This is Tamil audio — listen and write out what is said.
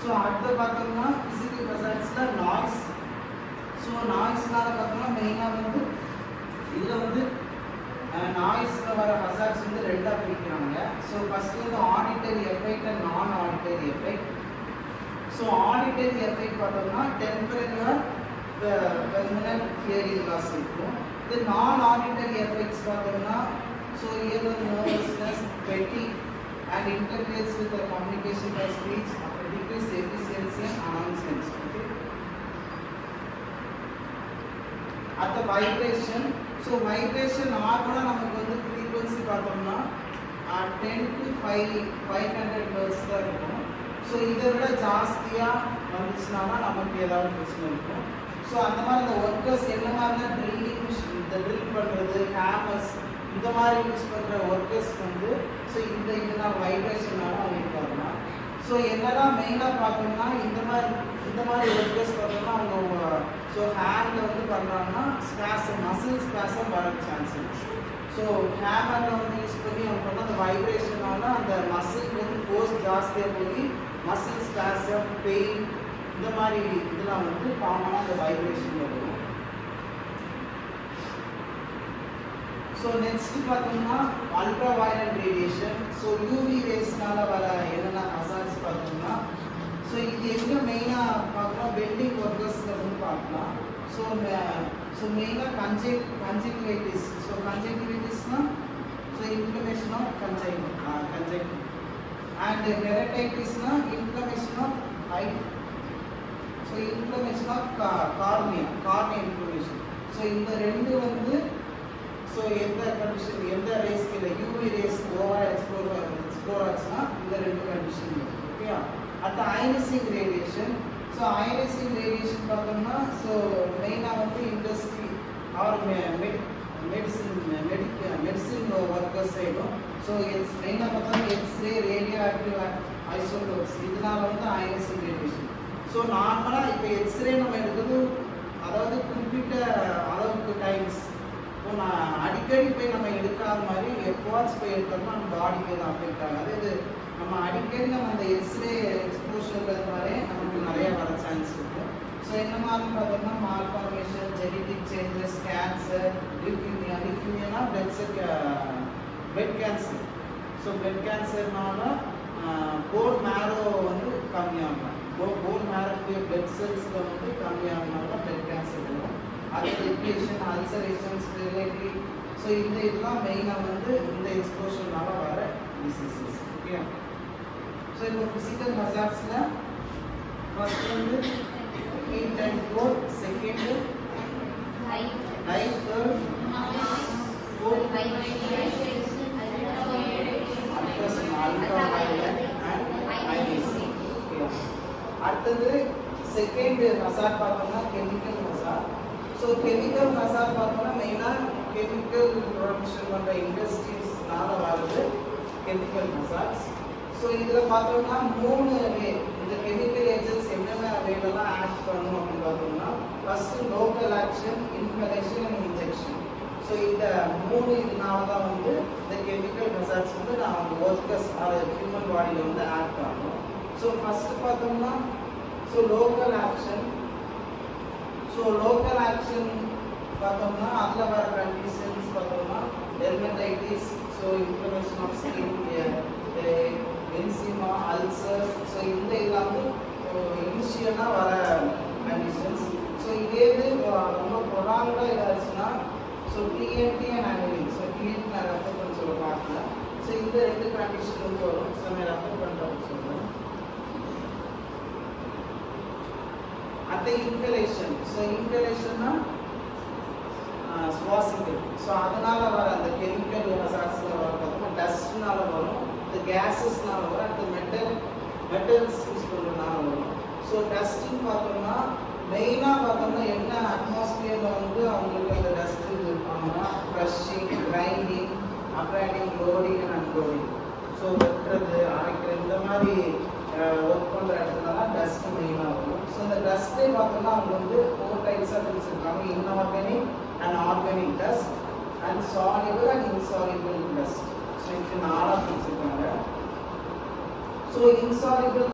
ஸோ அடுத்து பார்த்தோம்னா ஃபிசிக்கல் ஹசார்ட்ஸ்ல நாய்ஸ். ஸோ நாய்ஸ்னால பார்த்தோம்னா மெயினாக வந்து இதில் வந்து நாய்ஸில் வர ஹசார்ட்ஸ் வந்து ரெண்டாக பிரிக்கிறாங்க. ஸோ ஃபர்ஸ்ட் வந்து ஆடிட்டரி எஃபெக்ட் அண்ட் நான் auditory effect. So auditory effect பார்த்தோம்னா டெம்பரரியாக பெர்மனன்ட் ஹியரிங் லாஸ் இருக்கும். இது நான் ஆடிட்டரி எஃபெக்ட்ஸ் பார்த்தோம்னா so year nervousness, fatigue and interferes with the communication by speech, decrease efficiency and announcements. Okay. At the vibration, so vibration நார்மலா நமக்கு வந்து frequency பார்த்தோம்னா 10 to 500 Hz தான் இருக்கும். ஸோ இதை விட ஜாஸ்தியா வந்துச்சுன்னா நமக்கு ஏதாவது பிரச்சனை இருக்கும். ஸோ அந்த மாதிரி இந்த ஒர்க்கர்ஸ் என்ன மாதிரினா ட்ரில்லிங், இந்த ட்ரில் பண்றது, ஹேமர்ஸ் இந்த மாதிரி யூஸ் பண்ற ஒர்க்கர்ஸ் வந்து ஸோ இதனால வைப்ரேஷனால அவங்களுக்கு வரலாம். ஸோ என்னெல்லாம் மெயினாக பார்த்தோம்னா இந்த மாதிரி ஒர்க்கர்ஸ் பார்த்தோம்னா அவங்க ஸோ ஹேண்டில் வந்து பண்ணுறாங்கன்னா ஸ்பேசம், மசில் ஸ்பேசம் வர சான்ஸ் இருக்கு. ஸோ ஹேமரில் வந்து யூஸ் பண்ணி அவங்க பண்ண அந்த வைப்ரேஷனால அந்த மசிலுக்கு வந்து ஃபோர்ஸ் ஜாஸ்தியாக போய் மசில் ஸ்பேசம், பெயின் இந்த மாதிரி இதெல்லாம் வந்து காமனாக அந்த வைப்ரேஷன் வரும். ஸோ நெக்ஸ்ட் பார்த்தோம்னா ultra violet radiation. So UV ரேஸ்னால வர என்னென்ன ஹசார்ட்ஸ் பார்த்தோம்னா ஸோ இது எங்கே மெயினாக பார்க்கலாம், வெல்டிங் ஒர்க்கர்ஸில் வந்து பார்க்கலாம். ஸோ மெயினாக கன்ஜெக்டிவைட்டிஸ். ஸோ கன்ஜெக்டிவைட்டிஸ்னால் so inflammation of conjunctiva and ஹெரடைட்டிஸ்னால் inflammation of eye. So inflammation of cornea inflammation. So இந்த ரெண்டு வந்து ஸோ எந்த கண்டிஷன், எந்த ரேஸ்க்கு இல்லை, யூவி ரேஸ் ஓவரா எக்ஸ்ப்ளோர் ஆச்சுன்னா இந்த ரெண்டு கண்டிஷன் இருக்கு. ஓகேயா. அடுத்த ionising radiation. So ionising radiation பார்த்தோம்னா ஸோ மெயினாக வந்து இண்டஸ்ட்ரி ஆர் மெடிசின் ஒர்க்கர்ஸ் சைடும். ஸோ மெயினாக பார்த்தோம்னா எக்ஸ்ரே, ரேடியோ ஆக்டிவ் ஐசோடோப்ஸ் இதனால வந்து அயனைசிங் ரேடியேஷன். ஸோ நார்மலாக இப்போ எக்ஸ்ரே நம்ம எடுக்கிறது அதாவது குறிப்பிட்ட அளவுக்கு டைம்ஸ் நான் அடிக்கடி போய் நம்ம எடுக்காத மாதிரி எப்போவாச்சும் போய் எடுத்தோம்னா நம்ம பாடிக்கு எதுவும் அஃபெக்ட் ஆகாது. இது நம்ம அடிக்கடி நம்ம அந்த எக்ஸ்ரே எக்ஸ்போஷர்ல இருந்தாலே நமக்கு நிறைய வர சான்ஸ் இருக்கும். ஸோ என்ன மாதிரி பார்த்தோம்னா malformation, genetic changes, cancer, leukaemia blood cancer. So blood கேன்சர்னால போன் மேரோ வந்து கம்மியாகும். போன் மேரோடைய பிளட் செல்ஸ்ல வந்து கம்மியாகனால பிளட் கேன்சர் வரும். அது டிப்ளேஷன், அல்சரேஷன்ஸ், ரிலேட்டரி. ஸோ இந்த இதெல்லாம் மெயினாக வந்து இந்த எக்ஸ்போஷர்னால வர டிசீசஸ். ஓகே. ஸோ இப்போ ஃபிசிக்கல் ஹசார்ட்ஸில் ஃபர்ஸ்ட் வந்து heat and cold, second light, third fourth ultra violent and ionising. அடுத்தது செகண்ட் ஹசார்ட் பார்த்தோம்னா chemical hazard. So chemical hazard பார்த்தோம்னா மெயினாக கெமிக்கல் ப்ரொடக்ஷன் பண்ணுற இண்டஸ்ட்ரீஸ்னால வருது கெமிக்கல் ஹசார்ட்ஸ். ஸோ இதில் பார்த்தோம்னா 3 வே இந்த கெமிக்கல் ஏஜென்ட்ஸ் என்னென்ன வேலெல்லாம் ஆக்ட் பண்ணணும் அப்படின்னு பார்த்தோம்னா first local action, inhalation and injection. So இந்த 3 இதனால தான் வந்து இந்த கெமிக்கல் ஹசார்ட்ஸ் வந்து நான் ஒர்க்கர்ஸ் ஹியூமன் பாடியில் வந்து ஆக்ட் ஆகும். ஸோ ஃபர்ஸ்ட் பார்த்தோம்னா so local action. So local action பார்த்தோம்னா அதில் வர கண்டிஷன்ஸ் பார்த்தோம்னா dermatitis, so inflammation of skin, eczema, ulcers. So இந்த எல்லாமே இனிஷியலாக வர கண்டிஷன்ஸ். ஸோ இதே இது ரொம்ப ப்ரொலாங்காக இதாச்சுன்னா so TNT and annealing. So TNT நான் ரெஃபர் பண்ண சொல்ல பார்க்கல. ஸோ இந்த 2 கண்டிஷன் வந்து வரும். ஸோ நான் ரெஃபர் பண்ணுறேன் சொல்கிறேன். அடுத்த இன்ஹலேஷன். ஸோ இன்ஹலேஷன்னா சுவாசிக்கிறது. ஸோ அதனால வர அந்த கெமிக்கல் ஹசார்ட்ஸ்ல வர பார்த்தோம்னா டஸ்ட்னால வரும், இந்த கேஸஸ்னால வரும், அந்த மெட்டல்ஸ் யூஸ் பண்ணுறதுனால வரும். ஸோ டஸ்ட்னு பார்த்தோம்னா மெயினாக பார்த்தோம்னா என்ன அட்மாஸ்பியர்ல வந்து அவங்களுக்கு அந்த டஸ்ட் இருப்பாங்கன்னா crushing, grinding, abrading, loading and unloading. So வெட்டுறது, அரைக்கிறது இந்த மாதிரி ஒர்க் பண்ணுற இடத்துல தான் டஸ்ட் மெயினாக வரும். ஸோ இந்த டஸ்ட்டே பார்த்தோம்னா அவங்க வந்து 4 டைப்ஸாக பிரிச்சிருக்காங்க. Inorganic and organic dust and soluble and insoluble dust. So இது 4ஆக பிரிச்சிருக்காங்க. So insoluble